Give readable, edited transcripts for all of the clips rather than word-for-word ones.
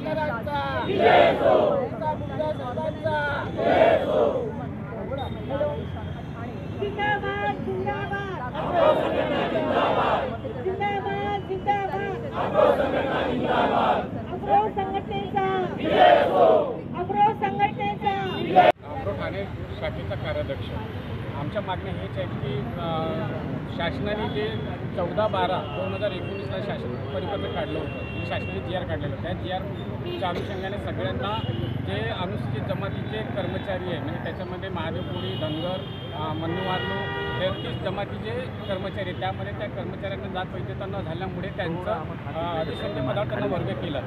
कामगारांचा मुद्दा सर्वांचा जिंदाबाद जिंदाबाद जिंदाबाद जिंदाबाद अप्रो संघटनेचा अप्रो ठाणे शाखेचा कार्याध्यक्ष आमच्या मागण्या हेच आहेत की शासनाने जे 14/12/2019ला शासन परिपत्र काढलं होतं, शासनाने GR काढलेलं, त्या GRच्या अनुषंगाने सगळ्यांना जे अनुसूचित जमातीचे कर्मचारी आहे, म्हणजे त्याच्यामध्ये महादेव कोळी, धनगर, मन्नू, 33 जमातीचे कर्मचारी, त्यामध्ये त्या कर्मचाऱ्यांना जात वैधता न झाल्यामुळे त्यांचं अधिसंख्य पदावर त्यांना वर्ग केलं.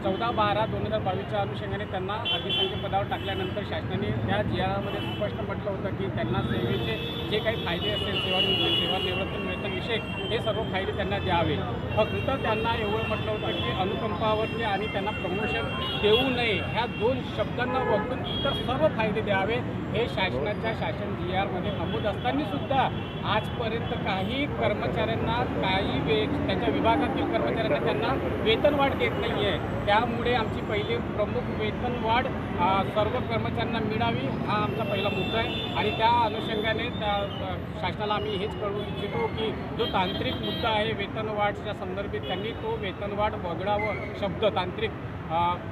14/12/2022च्या अनुषंगाने त्यांना अधिसंख्य पदावर टाकल्यानंतर शासनाने त्या GRमध्ये स्पष्ट म्हटलं होतं की त्यांना सेवेचे जे काही फायदे असेल, सेवानिवृत्त वेतनविषयक, हे सर्व फायदे त्यांना द्यावे. फक्त त्यांना एवढं म्हटलं होतं की अनुकंपावरती आणि त्यांना प्रमोशन देऊ नये, ह्या 2 शब्दांना वगळून इतर सर्व फायदे द्यावे हे शासनाच्या शासन GRमध्ये नमूद असतानासुद्धा आजपर्यंत काही कर्मचाऱ्यांना त्याच्या विभागातील कर्मचाऱ्यांना त्यांना वेतनवाढ देत नाही आहे. त्यामुळे आमची पहिली प्रमुख वेतनवाढ सर्व कर्मचाऱ्यांना मिळावी हा आमचा पहिला मुद्दा आहे. आणि त्या अनुषंगाने त्या शासनाला आम्ही हेच कळवू इच्छितो की जो तांत्रिक मुद्दा आहे वेतनवाढच्या संदर्भात, त्यांनी तो वेतनवाढ वगळावं, शब्द तांत्रिक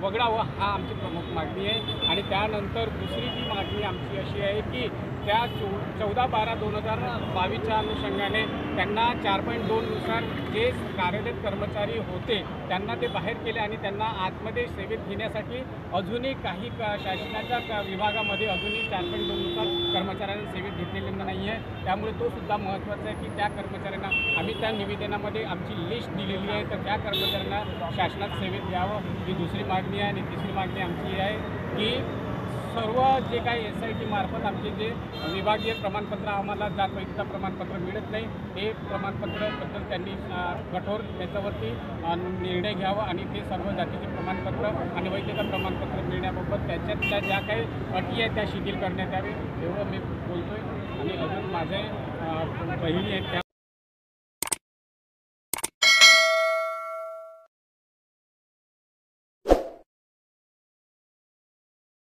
वगळावं, हा आमची प्रमुख मागणी आहे. आणि त्यानंतर दुसरी जी मागणी आमची अशी आहे की त्या 14/12/2022च्या अनुषंगाने त्यांना 4.2 नुसार जे कार्यरत कर्मचारी होते त्यांना ते बाहेर केले आणि त्यांना आतमध्ये सेवेत घेण्यासाठी अजूनही काही शासनाच्या विभागामध्ये अजूनही 4.2 नुसार कर्मचाऱ्यांना सेवेत घेतलेलं नाही आहे. त्यामुळे तो सुद्धा महत्त्वाचा आहे की त्या कर्मचाऱ्यांना आम्ही त्या निवेदनामध्ये आमची लिस्ट दिलेली आहे, तर त्या कर्मचाऱ्यांना शासनात सेवेत द्यावं ही दुसरी मागणी आहे. आणि तिसरी मागणी आमची आहे की सर्व जे काही SIT मार्फत आमचे जे विभागीय प्रमाणपत्र, आम्हाला जात वैधता प्रमाणपत्र मिळत नाही, हे प्रमाणपत्राबद्दल त्यांनी कठोर त्याच्यावरती निर्णय घ्यावा आणि ते सर्व जातीचे प्रमाणपत्र आणि वैधता प्रमाणपत्र मिळण्याबाबत त्याच्यातल्या ज्या काही अटी आहेत त्या शिथिल करण्यात यावे, एवढं मी बोलतो आहे. आणि अजून माझे बहिणी आहेत त्या